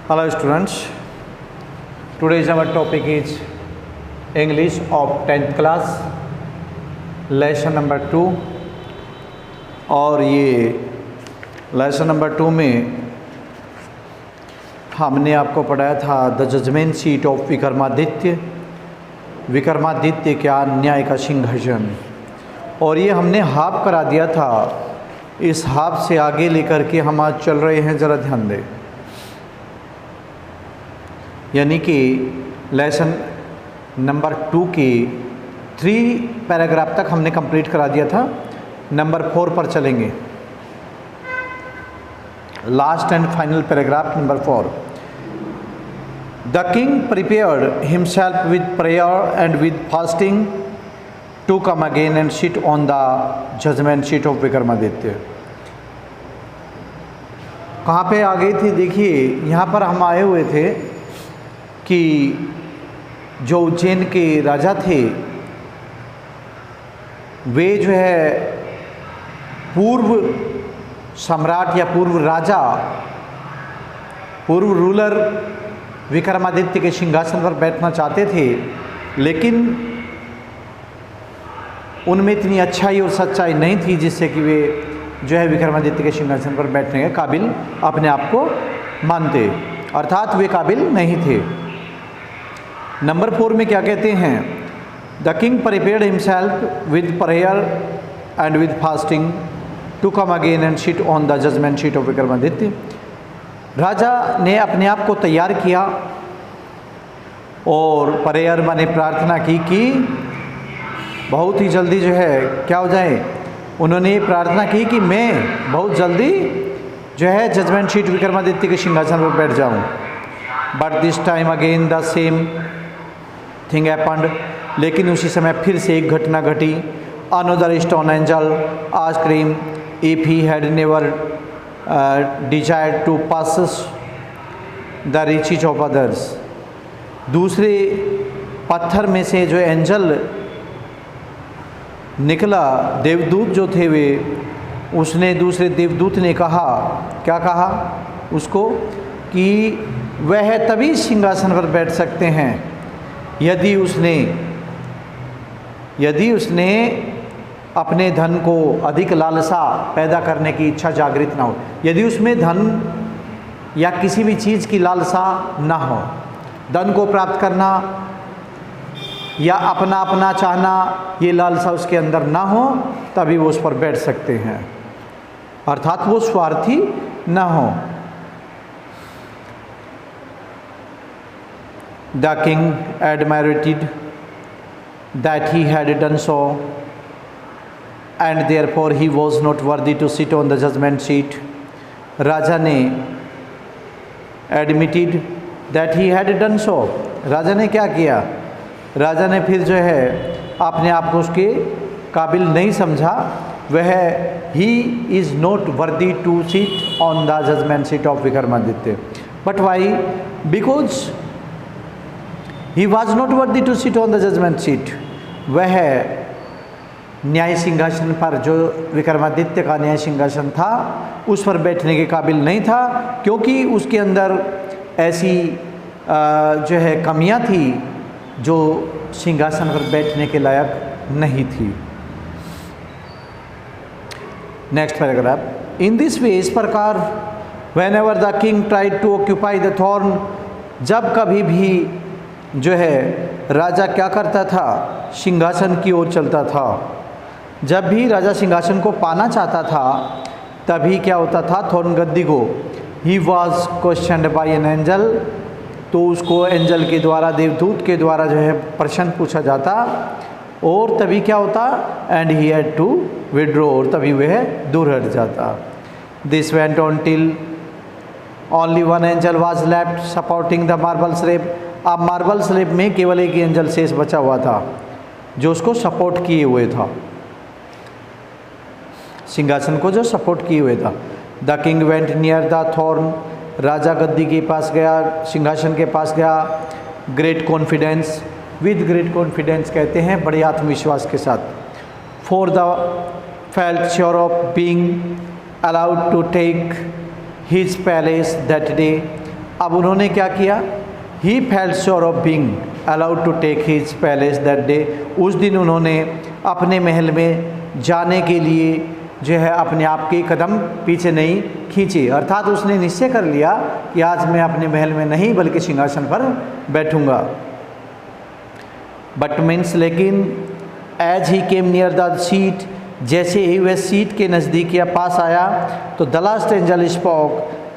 Hello students, today's our topic is English of 10th class, lesson number 2। और ये lesson number 2 में हमने आपको पढ़ाया था the judgement seat of Vikramaditya. Vikramaditya क्या न्याय का सिंहासन, और ये हमने हाफ करा दिया था। इस हाफ से आगे लेकर के हम आज चल रहे हैं, ज़रा ध्यान दें। यानी कि लेसन नंबर 2 की 3 पैराग्राफ तक हमने कंप्लीट करा दिया था। नंबर 4 पर चलेंगे, last and final paragraph number 4। The king prepared himself with prayer and with fasting to come again and sit on the judgement seat of Vikramaditya. कहाँ पे आ गई थी? देखिए, यहाँ पर हम आए हुए थे कि जो उज्जैन के राजा थे वे जो है पूर्व सम्राट या पूर्व राजा, पूर्व रूलर विक्रमादित्य के सिंहासन पर बैठना चाहते थे, लेकिन उनमें इतनी अच्छाई और सच्चाई नहीं थी जिससे कि वे जो है विक्रमादित्य के सिंहासन पर बैठने के काबिल अपने आप को मानते, अर्थात वे काबिल नहीं थे। नंबर 4 में क्या कहते हैं? The king prepared himself with prayer and with fasting to come again and sit on the judgement seat of Vikramaditya. राजा ने अपने आप को तैयार किया और प्रेयर माने प्रार्थना की कि बहुत ही जल्दी जो है क्या हो जाए। उन्होंने ये प्रार्थना की कि मैं बहुत जल्दी जो है जजमेंट सीट विक्रमादित्य के सिंहासन पर बैठ जाऊं। But this time again the same thing happened. लेकिन उसी समय फिर से एक घटना घटी। Another stone angel asked him if he had never desired to pass the riches of others. दूसरे पत्थर में से जो एंजल निकला, देवदूत जो थे वे, उसने दूसरे देवदूत ने कहा, क्या कहा उसको, कि वह तभी सिंहासन पर बैठ सकते हैं यदि उसने अपने धन को अधिक लालसा पैदा करने की इच्छा जागृत ना हो। यदि उसमें धन या किसी भी चीज़ की लालसा ना हो, धन को प्राप्त करना या अपना चाहना, ये लालसा उसके अंदर ना हो, तभी वो उस पर बैठ सकते हैं, अर्थात वो स्वार्थी ना हो। The king admired that he had done so and therefore he was not worthy to sit on the judgement seat. राजा ने admitted that he had done so. राजा ने क्या किया? राजा ने फिर जो है अपने आप को उसके काबिल नहीं समझा। वह he is not worthy to sit on the judgement seat of Vikramaditya. But why? Because he was not worthy to sit on the judgement seat. वह न्याय सिंहासन पर, जो विक्रमादित्य का न्याय सिंहासन था, उस पर बैठने के काबिल नहीं था, क्योंकि उसके अंदर ऐसी जो है कमियां थी जो सिंहासन पर बैठने के लायक नहीं थी। Next paragraph. In this way, इस प्रकार, whenever the king tried to occupy the throne, जब कभी भी जो है राजा क्या करता था? सिंहासन की ओर चलता था। जब भी राजा सिंहासन को पाना चाहता था, तभी क्या होता था? थ्रोन गद्दी को he was questioned by an angel, तो उसको एंजल के द्वारा, देवदूत के द्वारा जो है प्रश्न पूछा जाता, और तभी क्या होता? And he had to withdraw, और तभी वह दूर हट जाता। This went on till only one angel was left supporting the marble slab. अब मार्बल स्लेब में केवल एक एंजल शेष बचा हुआ था जो उसको सपोर्ट किए हुए था, सिंहासन को जो सपोर्ट किए हुए था। The king went near the throne, राजा गद्दी के पास गया, सिंहासन के पास गया। Great confidence, with great confidence कहते हैं बड़े आत्मविश्वास के साथ। For the felt sure of being allowed to take his palace that day, अब उन्होंने क्या किया, he felt sure of being allowed to take his palace that day. उस दिन उन्होंने अपने महल में जाने के लिए जो है अपने आप के कदम पीछे नहीं खींचे, अर्थात उसने निश्चय कर लिया कि आज मैं अपने महल में नहीं बल्कि सिंहासन पर बैठूंगा। बट मीन्स लेकिन as he came near the seat, जैसे ही वह सीट के नज़दीक या पास आया तो द लास्ट एंजल स्पोक,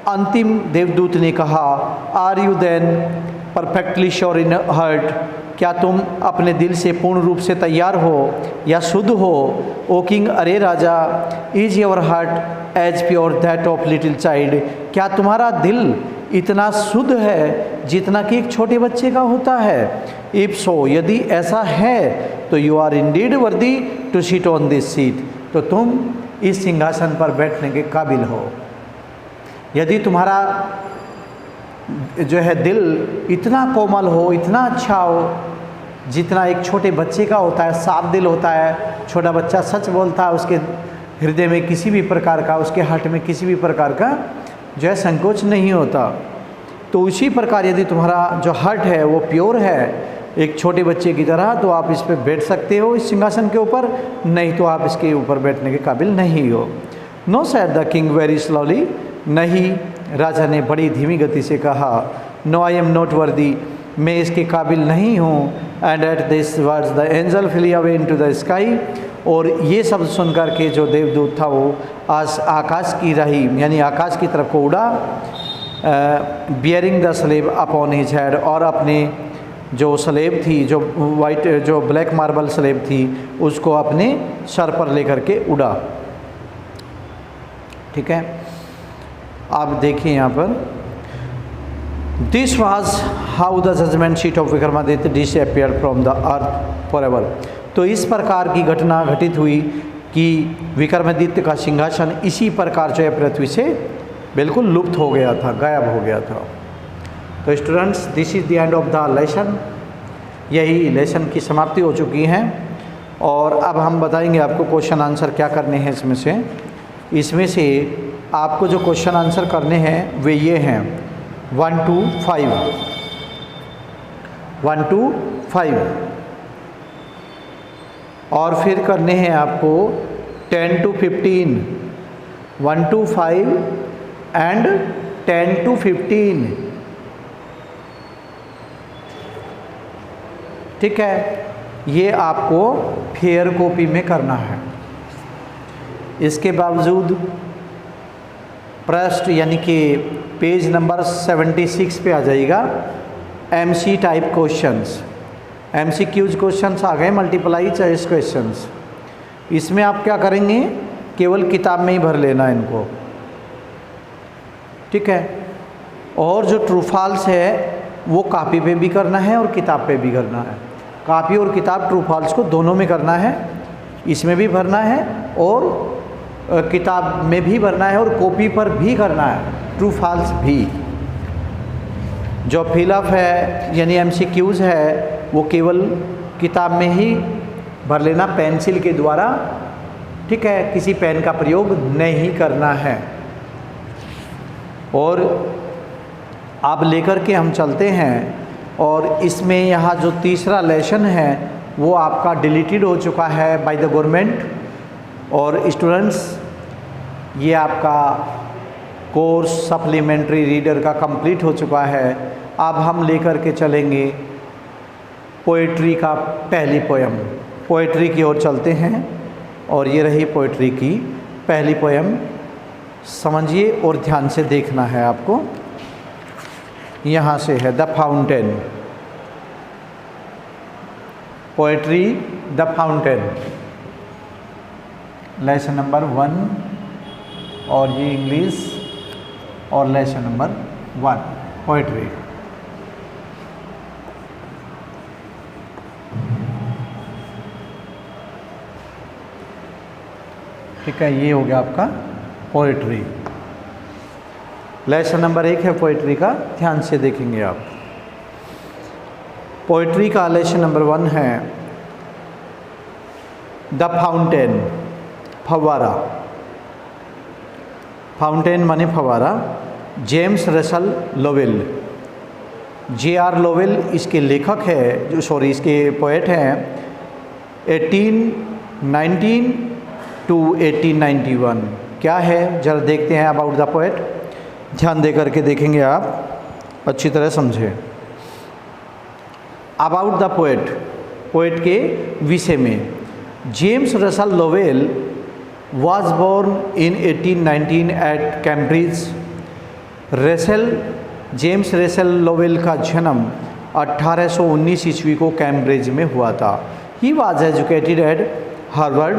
अंतिम देवदूत ने कहा, are you then perfectly sure in heart, क्या तुम अपने दिल से पूर्ण रूप से तैयार हो या शुद्ध हो। ओ किंग, अरे राजा, is your heart as pure that of little child, क्या तुम्हारा दिल इतना शुद्ध है जितना कि एक छोटे बच्चे का होता है। इफ सो, यदि ऐसा है तो you are indeed worthy to sit on this seat, तो तुम इस सिंहासन पर बैठने के काबिल हो। यदि तुम्हारा जो है दिल इतना कोमल हो, इतना अच्छा हो जितना एक छोटे बच्चे का होता है, साफ दिल होता है, छोटा बच्चा सच बोलता है, उसके हृदय में किसी भी प्रकार का, उसके हार्ट में किसी भी प्रकार का जो है संकोच नहीं होता, तो उसी प्रकार यदि तुम्हारा जो हार्ट है वो प्योर है एक छोटे बच्चे की तरह, तो आप इस पर बैठ सकते हो इस सिंहासन के ऊपर, नहीं तो आप इसके ऊपर बैठने के काबिल नहीं हो। No said the king very slowly, नहीं, राजा ने बड़ी धीमी गति से कहा, no I am not worthy, मैं इसके काबिल नहीं हूँ। And at this words the angel flee away into the sky, और ये शब्द सुनकर के जो देवदूत था वो आकाश की रही यानी आकाश की तरफ को उड़ा, bearing the slab upon his head, और अपने जो स्लेब थी, जो वाइट जो ब्लैक मार्बल स्लेब थी, उसको अपने सर पर लेकर के उड़ा। ठीक है, आप देखिए यहाँ पर, this was how the judgement seat of Vikramaditya disappeared from the earth for ever. तो इस प्रकार की घटना घटित हुई कि विक्रमादित्य का सिंहासन इसी प्रकार जो है पृथ्वी से बिल्कुल लुप्त हो गया था, गायब हो गया था। तो students, this is the end of the lesson, यही लेसन की समाप्ति हो चुकी है। और अब हम बताएंगे आपको क्वेश्चन आंसर क्या करने हैं इसमें से आपको जो क्वेश्चन आंसर करने हैं वे ये हैं 1 to 5, 1 to 5, और फिर करने हैं आपको 10 to 15, 1 to 5 एंड 10 to 15। ठीक है, ये आपको फेयर कॉपी में करना है। इसके बावजूद पृष्ठ यानी कि पेज नंबर 76 पे आ जाइएगा, MC type questions, MCQs questions आ गए, मल्टीप्लाई चॉइस क्वेश्चंस। इसमें आप क्या करेंगे, केवल किताब में ही भर लेना इनको। ठीक है, और जो ट्रू फॉल्स है वो कॉपी पे भी करना है और किताब पे भी करना है। कॉपी और किताब ट्रू फॉल्स को दोनों में करना है, इसमें भी भरना है और किताब में भी भरना है और कॉपी पर भी करना है, ट्रू फॉल्स भी। जो फिलअप है यानी MCQs है वो केवल किताब में ही भर लेना पेंसिल के द्वारा। ठीक है, किसी पेन का प्रयोग नहीं करना है। और अब लेकर के हम चलते हैं, और इसमें यहाँ जो तीसरा लेसन है वो आपका डिलीटेड हो चुका है बाय द गवर्नमेंट। और स्टूडेंट्स, ये आपका कोर्स सप्लीमेंट्री रीडर का कंप्लीट हो चुका है। अब हम लेकर के चलेंगे पोएट्री का पहली पोयम। पोएट्री की ओर चलते हैं, और ये रही पोएट्री की पहली पोयम। समझिए और ध्यान से देखना है आपको। यहाँ से है the fountain, poetry the fountain, lesson number 1, और ये इंग्लिश, और लेसन नंबर 1 पोएट्री। ठीक है, ये हो गया आपका पोएट्री। लेसन नंबर 1 है पोएट्री का, ध्यान से देखेंगे आप। पोएट्री का लेसन नंबर 1 है द फाउंटेन, फव्वारा। फाउंटेन माने फव्वारा। James Russell Lowell. J.R. Lowell इसके लेखक है, इसके पोएट हैं। 1819 to 1891 क्या है जरा देखते हैं अबाउट द पोएट। ध्यान दे करके देखेंगे आप, अच्छी तरह समझे। अबाउट द पोएट, पोएट के विषय में। James Russell Lowell was born in 1819 at Cambridge. James Russell Lowell का जन्म 1819 ईस्वी को कैम्ब्रिज में हुआ था। He was educated at Harvard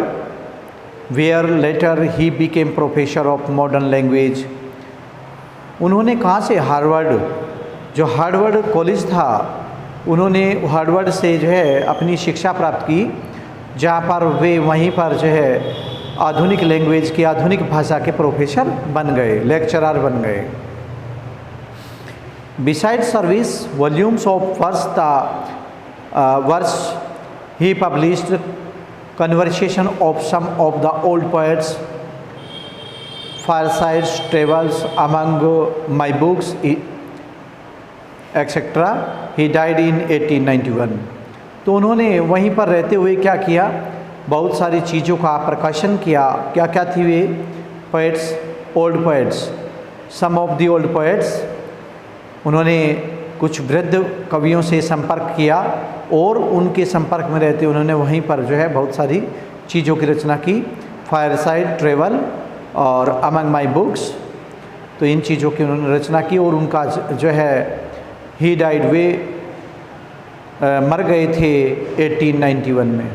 where later he became professor of modern language. उन्होंने कहाँ से, हार्वर्ड, जो हार्वर्ड कॉलेज था, उन्होंने हार्वर्ड से जो है अपनी शिक्षा प्राप्त की, जहाँ पर वे वहीं पर जो है आधुनिक लैंग्वेज की, आधुनिक भाषा के प्रोफेसर बन गए, लेक्चरर बन गए। Besides service volumes of verse, he published conversation of some of the old poets, fireside travels among my books, etc. He died in 1891। तो उन्होंने वहीं पर रहते हुए क्या किया, बहुत सारी चीज़ों का प्रकाशन किया। क्या क्या थी वे poets, old poets, some of the old poets. उन्होंने कुछ वृद्ध कवियों से संपर्क किया और उनके संपर्क में रहते उन्होंने वहीं पर जो है बहुत सारी चीज़ों की रचना की। फायरसाइड ट्रेवल और अमंग माई बुक्स, तो इन चीज़ों की उन्होंने रचना की। और उनका जो है ही डाइड, वे मर गए थे 1891 में।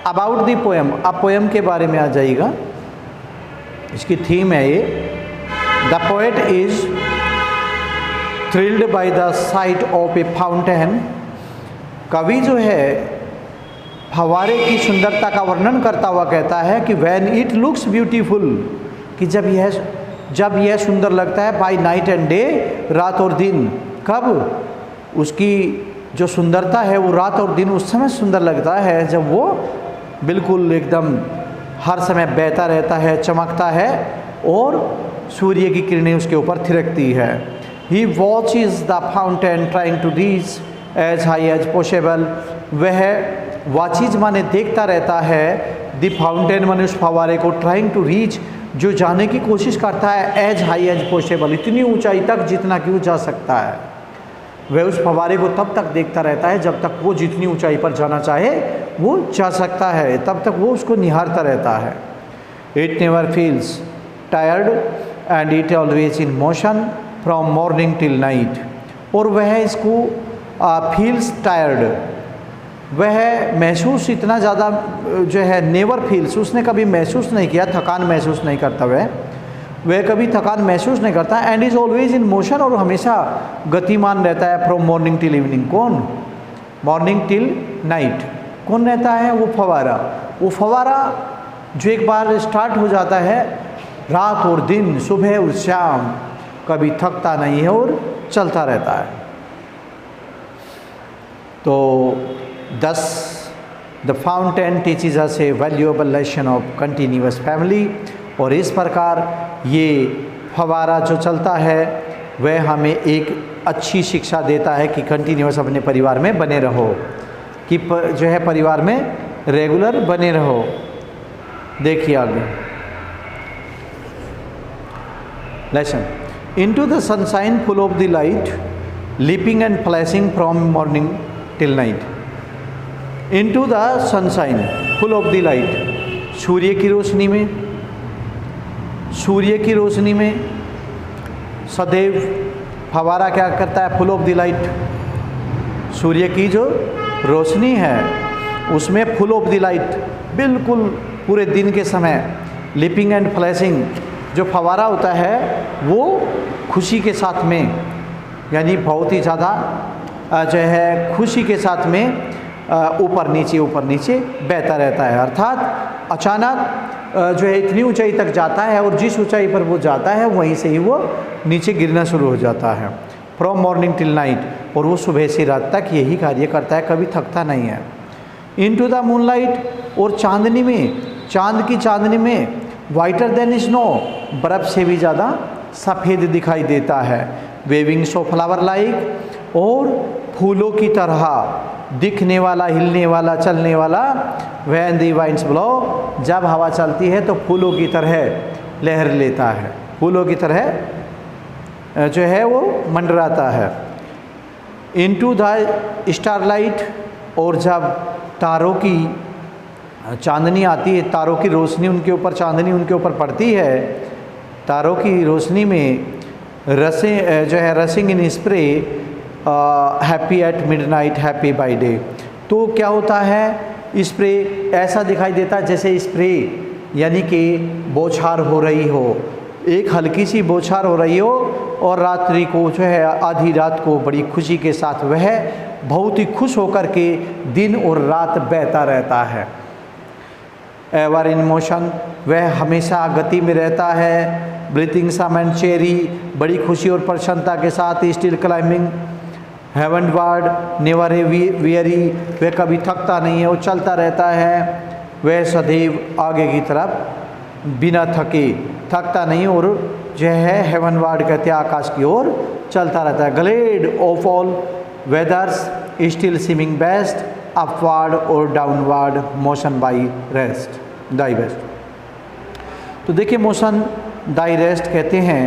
अबाउट दी पोएम, अब पोएम के बारे में आ जाइएगा, इसकी थीम है ये। The poet is thrilled by the sight of A fountain. कवि जो है फव्वारे की सुंदरता का वर्णन करता हुआ कहता है कि व्हेन इट लुक्स ब्यूटीफुल, कि जब यह सुंदर लगता है, बाय नाइट एंड डे, रात और दिन। कब उसकी जो सुंदरता है वो रात और दिन उस समय सुंदर लगता है जब वो बिल्कुल एकदम हर समय बहता रहता है, चमकता है और सूर्य की किरणें उसके ऊपर थिरकती है। He watches the fountain trying to reach as high as possible। वह watches माने देखता रहता है, the fountain माने उस फव्वारे को, trying to reach जो जाने की कोशिश करता है, as high as possible इतनी ऊंचाई तक जितना कि वो जा सकता है। वह उस फव्वारे को तब तक देखता रहता है जब तक वो जितनी ऊंचाई पर जाना चाहे वो जा सकता है, तब तक वो उसको निहारता रहता है। It never feels tired and it always in motion from morning till night. और वह इसको फील्स टायर्ड, वह महसूस इतना ज़्यादा जो है, नेवर फील्स, उसने कभी महसूस नहीं किया, थकान महसूस नहीं करता, वह कभी थकान महसूस नहीं करता। And is always in motion, और हमेशा गतिमान रहता है फ्रॉम मॉर्निंग टिल इवनिंग। कौन? मॉर्निंग टिल नाइट कौन रहता है? वो फव्वारा। वो फव्वारा जो एक बार स्टार्ट हो जाता है, रात और दिन, सुबह और शाम, कभी थकता नहीं है और चलता रहता है। तो 10 the fountain teaches us A valuable lesson of continuous family. और इस प्रकार ये फव्वारा जो चलता है वह हमें एक अच्छी शिक्षा देता है कि कंटिन्यूअस अपने परिवार में बने रहो, कि जो है परिवार में रेगुलर बने रहो। देखिए आगे lesson. Into the sunshine full of the light, leaping and flashing from morning till night। Into the sunshine full of the light, सूर्य की रोशनी में, सूर्य की रोशनी में सदैव फव्वारा क्या करता है? फुल ऑफ द लाइट, सूर्य की जो रोशनी है उसमें फुल ऑफ द लाइट, बिल्कुल पूरे दिन के समय, लिपिंग एंड फ्लैशिंग, जो फव्वारा होता है वो खुशी के साथ में, यानी बहुत ही ज़्यादा जो है खुशी के साथ में ऊपर नीचे बहता रहता है। अर्थात अचानक जो है इतनी ऊंचाई तक जाता है और जिस ऊंचाई पर वो जाता है वहीं से ही वो नीचे गिरना शुरू हो जाता है। फ्रॉम मॉर्निंग टिल नाइट, और वो सुबह से रात तक यही कार्य करता है, कभी थकता नहीं है। इनटू द मूनलाइट, और चांदनी में, चांद की चांदनी में, वाइटर देन स्नो, बर्फ़ से भी ज़्यादा सफ़ेद दिखाई देता है। वेविंग सो फ्लावर लाइक, और फूलों की तरह दिखने वाला, हिलने वाला, चलने वाला। व्हेन द वाइंड्स ब्लो, जब हवा चलती है तो फूलों की तरह लहर लेता है, फूलों की तरह जो है वो मंडराता है। इनटू द स्टारलाइट, और जब तारों की चांदनी आती है, तारों की रोशनी उनके ऊपर, चांदनी उनके ऊपर पड़ती है, तारों की रोशनी में रसें जो है रसिंग इन spray, happy at midnight happy by day. तो क्या होता है, स्प्रे ऐसा दिखाई देता है जैसे स्प्रे यानी कि बौछार हो रही हो, एक हल्की सी बौछार हो रही हो, और रात्रि को जो है आधी रात को बड़ी खुशी के साथ वह बहुत ही खुश होकर के दिन और रात बहता रहता है। एवर इन मोशन, वह हमेशा गति में रहता है। ब्रीथिंग सम एंड चेरी, बड़ी खुशी और प्रसन्नता के साथ still climbing heavenward never a weary, वह कभी थकता नहीं है, वो चलता रहता है। वह सदैव आगे की तरफ बिना थकता नहीं, और जो है हेवनवर्ड कहते हैं आकाश की ओर चलता रहता है। Glad of all weathers still seeming best, upward और downward motion by rest thy best. तो देखिए मोशन दाई रेस्ट कहते हैं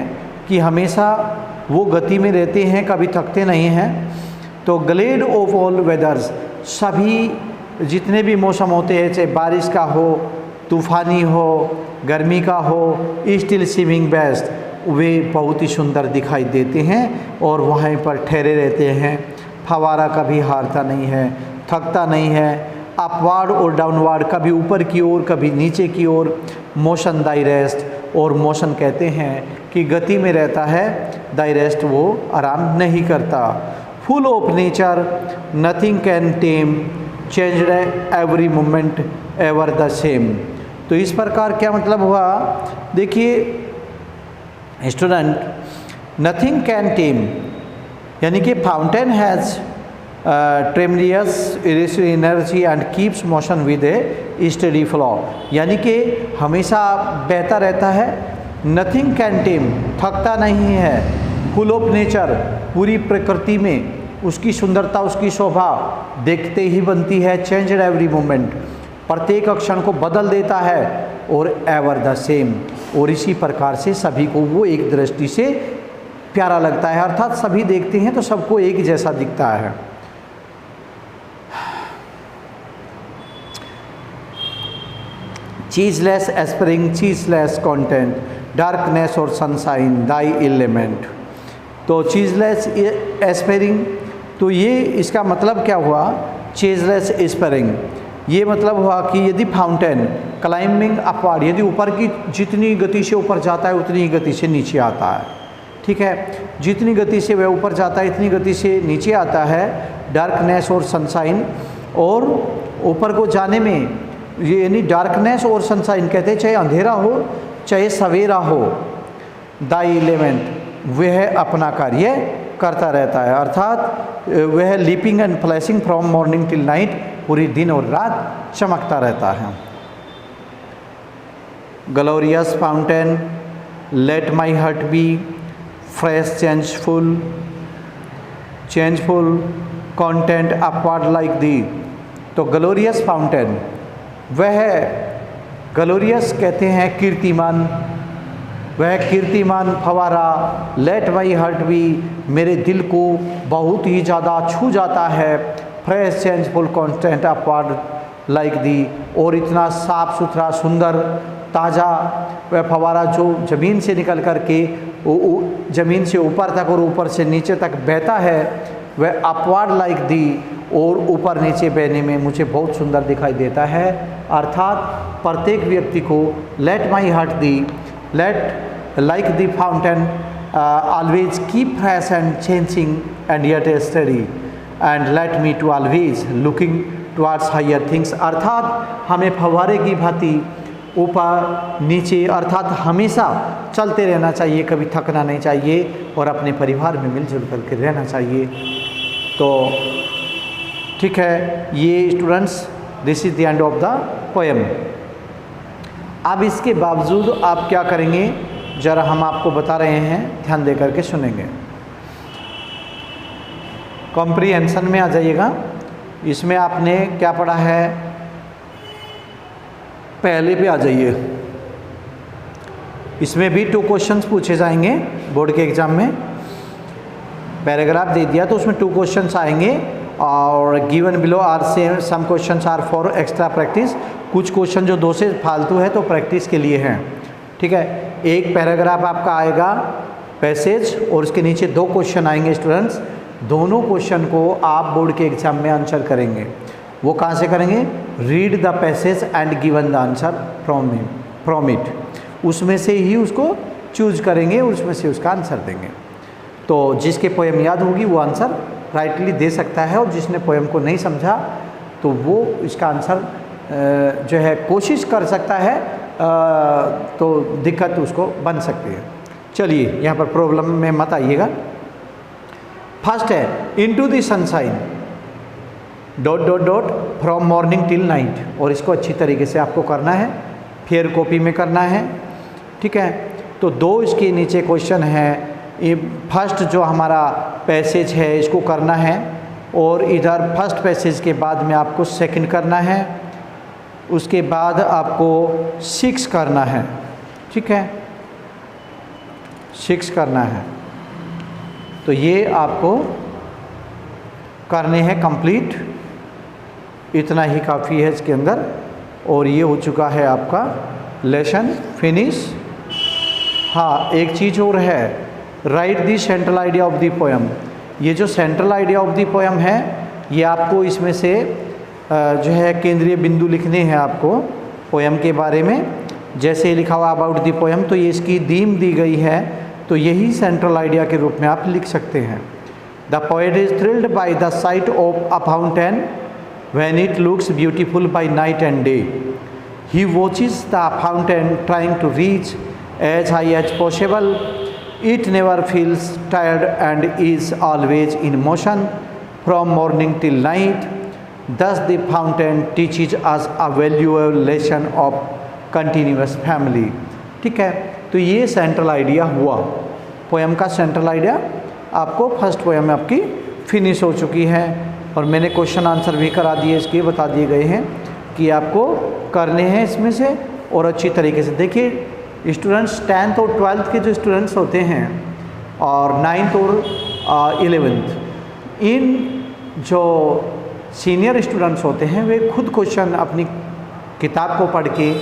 कि हमेशा वो गति में रहते हैं, कभी थकते नहीं हैं। तो ग्लेड ऑफ ऑल वेदर्स, सभी जितने भी मौसम होते हैं, चाहे बारिश का हो, तूफ़ानी हो, गर्मी का हो, स्टिल सीमिंग बेस्ट, वे बहुत ही सुंदर दिखाई देते हैं और वहीं पर ठहरे रहते हैं। फवारा कभी हारता नहीं है, थकता नहीं है। अपवार्ड और डाउनवार्ड, कभी ऊपर की ओर कभी नीचे की ओर। मोशन दाई रेस्ट, और मोशन कहते हैं कि गति में रहता है, दाई रेस्ट वो आराम नहीं करता। Full of nature nothing can time, changed every moment ever the same. तो इस प्रकार क्या मतलब हुआ, देखिए स्टूडेंट, नथिंग कैन टेम यानी कि fountain has tremendous energy and keeps motion with a steady flow, यानी कि हमेशा बहता रहता है। नथिंग कैन टेम, थकता नहीं है। फुल ऑफ नेचर, पूरी प्रकृति में उसकी सुंदरता, उसकी शोभा देखते ही बनती है। चेंज्ड एवरी मोमेंट, प्रत्येक क्षण को बदल देता है। और एवर द सेम, और इसी प्रकार से सभी को वो एक दृष्टि से प्यारा लगता है, अर्थात सभी देखते हैं तो सबको एक जैसा दिखता है। चीजलेस एस्परिंग, चीजलेस कंटेंट, डार्कनेस और सनशाइन दाई एलिमेंट। तो चीजलेस एस्परिंग, तो ये इसका मतलब क्या हुआ, चीजलेस एस्परिंग, ये मतलब हुआ कि यदि फाउंटेन क्लाइंबिंग अपवर्ड, यदि ऊपर की जितनी गति से ऊपर जाता है उतनी ही गति से नीचे आता है, ठीक है, जितनी गति से वह ऊपर जाता है इतनी गति से नीचे आता है। डार्कनेस और सनशाइन, और ऊपर को जाने में ये यानी डार्कनेस और सनशाइन कहते हैं, चाहे अंधेरा हो चाहे सवेरा हो, दाई एलिमेंट वह अपना कार्य करता रहता है, अर्थात वह leaping and flashing from morning till night, पूरी दिन और रात चमकता रहता है। Glorious fountain, let my heart be fresh changeful content upward like thee. तो ग्लोरियस फाउंटेन, वह ग्लोरियस कहते हैं कीर्तिमान, वह कीर्तिमान फवारा, लेट माई हार्ट बी, मेरे दिल को बहुत ही ज़्यादा छू जाता है। Fresh changeful constant upward like दी, और इतना साफ सुथरा सुंदर ताज़ा वह फवारा जो ज़मीन से निकल कर के ज़मीन से ऊपर तक और ऊपर से नीचे तक बहता है, वह अपवर्ड लाइक दी, और ऊपर नीचे बहने में मुझे बहुत सुंदर दिखाई देता है। अर्थात प्रत्येक व्यक्ति को let my heart thee, let like the fountain always keep fresh and changing and yet study and let me to always looking towards higher things. अर्थात हमें फव्वारे की भांति ऊपर नीचे अर्थात हमेशा चलते रहना चाहिए, कभी थकना नहीं चाहिए, और अपने परिवार में मिलजुल करके रहना चाहिए। तो ठीक है, ये students this is the end of the poem. अब इसके बावजूद आप क्या करेंगे, ज़रा हम आपको बता रहे हैं, ध्यान दे करके सुनेंगे। कॉम्प्रिहेंशन में आ जाइएगा। इसमें आपने क्या पढ़ा है, पहले पे आ जाइए। इसमें भी 2 क्वेश्चंस पूछे जाएंगे बोर्ड के एग्ज़ाम में। पैराग्राफ दे दिया तो उसमें 2 क्वेश्चंस आएंगे और गिवन बिलो आर से some questions are for extra practice. कुछ क्वेश्चन जो 2 से फालतू है तो प्रैक्टिस के लिए हैं, ठीक है। एक पैराग्राफ आपका आएगा पैसेज और उसके नीचे 2 क्वेश्चन आएंगे स्टूडेंट्स। दोनों क्वेश्चन को आप बोर्ड के एग्जाम में आंसर करेंगे। वो कहाँ से करेंगे, read the passage and given the answer from it, उसमें से ही उसको चूज करेंगे और उसमें से उसका आंसर देंगे। तो जिसके पोएम याद होगी वो आंसर राइटली दे सकता है, और जिसने पोएम को नहीं समझा तो वो इसका आंसर जो है कोशिश कर सकता है, तो दिक्कत उसको बन सकती है। चलिए यहाँ पर प्रॉब्लम में मत आइएगा। फर्स्ट है into the sunshine dot dot dot from morning till night, और इसको अच्छी तरीके से आपको करना है, फेयर कॉपी में करना है, ठीक है। तो 2 इसके नीचे क्वेश्चन है। ये फर्स्ट जो हमारा पैसेज है इसको करना है, और इधर फर्स्ट पैसेज के बाद में आपको सेकंड करना है, उसके बाद आपको 6 करना है, ठीक है, 6 करना है। तो ये आपको करने हैं कंप्लीट, इतना ही काफ़ी है इसके अंदर। और ये हो चुका है आपका लेसन फिनिश। हाँ, एक चीज़ और है, right the central idea of the poem. ये जो central idea of the poem है ये आपको इसमें से जो है केंद्रीय बिंदु लिखने हैं आपको पोएम के बारे में। जैसे लिखा हुआ अबाउट दी पोएम, तो ये इसकी थीम दी गई है, तो यही सेंट्रल आइडिया के रूप में आप लिख सकते हैं। The poet is thrilled by the sight of a fountain when it looks beautiful by night and day. He watches the fountain trying to reach as high as possible. It never feels tired and is always in motion from morning till night. Thus the fountain teaches us a valuable lesson of continuous family. ठीक है, तो ये central idea हुआ poem का। Central idea आपको first poem में आपकी finish हो चुकी है, और मैंने क्वेश्चन आंसर भी करा दिए, इसके बता दिए गए हैं कि आपको करने हैं इसमें से, और अच्छी तरीके से देखिए। स्टूडेंट्स 10th और 12th के जो स्टूडेंट्स होते हैं और 9th और 11th, इन जो सीनियर स्टूडेंट्स होते हैं वे खुद क्वेश्चन अपनी किताब को पढ़ के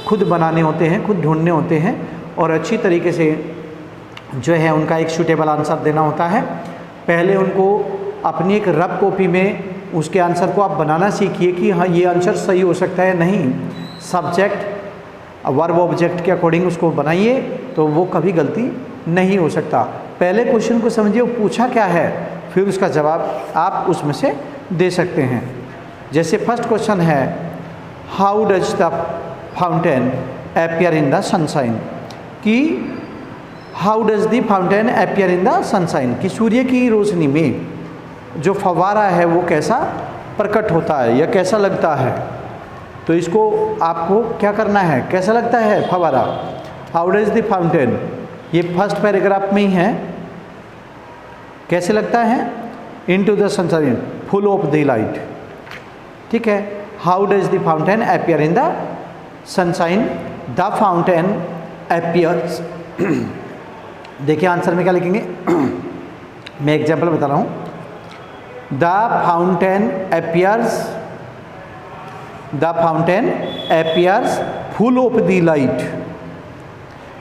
खुद बनाने होते हैं, खुद ढूंढने होते हैं, और अच्छी तरीके से जो है उनका एक सूटेबल आंसर देना होता है। पहले उनको अपनी एक रफ कॉपी में उसके आंसर को आप बनाना सीखिए कि हाँ ये आंसर सही हो सकता है, नहीं सब्जेक्ट वर्ब ऑब्जेक्ट के अकॉर्डिंग उसको बनाइए, तो वो कभी गलती नहीं हो सकता। पहले क्वेश्चन को समझिए वो पूछा क्या है, फिर उसका जवाब आप उसमें से दे सकते हैं। जैसे फर्स्ट क्वेश्चन है how does the fountain appear in the sunshine, कि how does the fountain appear in the sunshine, कि सूर्य की रोशनी में जो फव्वारा है वो कैसा प्रकट होता है या कैसा लगता है। तो इसको आपको क्या करना है, कैसा लगता है फव्वारा, हाउ डज द फाउंटेन, ये फर्स्ट पैराग्राफ में ही है, कैसे लगता है, into the sunshine full of the light, ठीक है। How does the fountain appear in the sunshine, the fountain appears. देखिए आंसर में क्या लिखेंगे, मैं एग्जाम्पल बता रहा हूँ। The fountain appears, the fountain appears full of the light,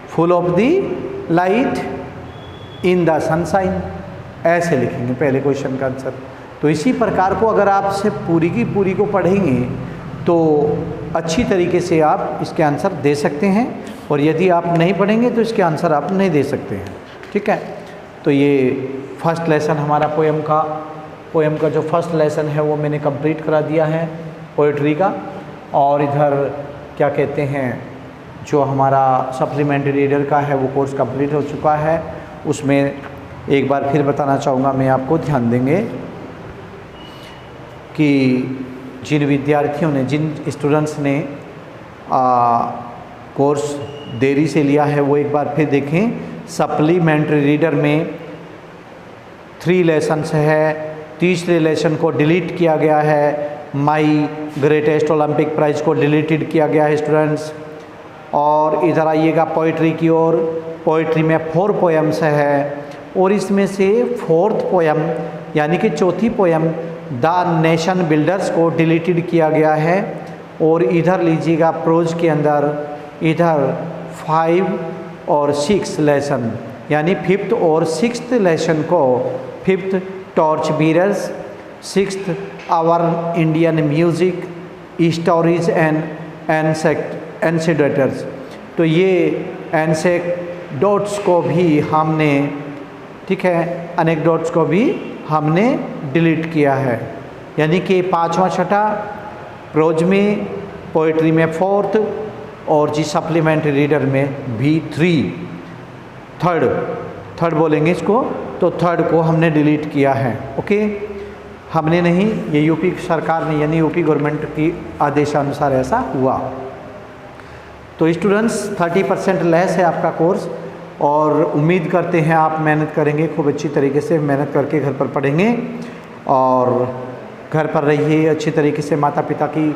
full of the light in the sunshine, ऐसे लिखेंगे पहले क्वेश्चन का आंसर। तो इसी प्रकार को अगर आप से पूरी की पूरी को पढ़ेंगे तो अच्छी तरीके से आप इसके आंसर दे सकते हैं, और यदि आप नहीं पढ़ेंगे तो इसके आंसर आप नहीं दे सकते हैं, ठीक है। तो ये फर्स्ट लेसन हमारा पोएम का जो फर्स्ट लेसन है वो मैंने कंप्लीट करा दिया है पोइट्री का। और इधर क्या कहते हैं, जो हमारा सप्लीमेंट्री रीडर का है वो कोर्स कंप्लीट हो चुका है। उसमें एक बार फिर बताना चाहूँगा मैं आपको, ध्यान देंगे कि जिन विद्यार्थियों ने, जिन स्टूडेंट्स ने कोर्स देरी से लिया है वो एक बार फिर देखें। सप्लीमेंट्री रीडर में 3 लेसन्स है, तीसरे लेसन को डिलीट किया गया है, माई ग्रेटेस्ट ओलंपिक प्राइज़ को डिलीटेड किया गया है स्टूडेंट्स। और इधर आइएगा पोइट्री की ओर। पोइट्री में 4 पोएम्स है और इसमें से 4th पोएम यानी कि चौथी पोएम द नेशन बिल्डर्स को डिलीटेड किया गया है। और इधर लीजिएगा प्रोज के अंदर इधर 5 और 6 लेसन यानी 5th और 6th लेसन को 5th torch bearers, 6th our Indian music, stories and anecdotes. तो ये एनसेडोट्स को भी हमने, ठीक है, अनेक्डोट्स को भी हमने डिलीट किया है। यानी कि 5वां छठा, प्रोज में, पोइट्री में 4th और जी सप्लीमेंट्री रीडर में भी 3। थर्ड बोलेंगे इसको, तो 3rd को हमने डिलीट किया है। ओके, हमने नहीं, ये यूपी सरकार ने यानी यूपी गवर्नमेंट की आदेशानुसार ऐसा हुआ। तो स्टूडेंट्स 30% लेस है आपका कोर्स और उम्मीद करते हैं आप मेहनत करेंगे, खूब अच्छी तरीके से मेहनत करके घर पर पढ़ेंगे और घर पर रहिए अच्छी तरीके से माता पिता की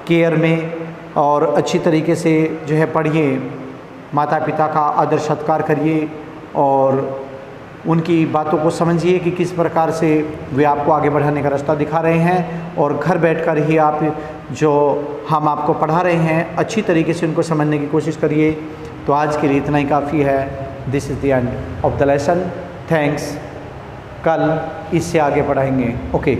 केयर में और अच्छी तरीके से जो है पढ़िए, माता पिता का आदर सत्कार करिए और उनकी बातों को समझिए कि किस प्रकार से वे आपको आगे बढ़ाने का रास्ता दिखा रहे हैं। और घर बैठकर ही आप जो हम आपको पढ़ा रहे हैं अच्छी तरीके से उनको समझने की कोशिश करिए। तो आज के लिए इतना ही काफ़ी है। This is the end of the lesson. Thanks. कल इससे आगे पढ़ाएंगे। ओके।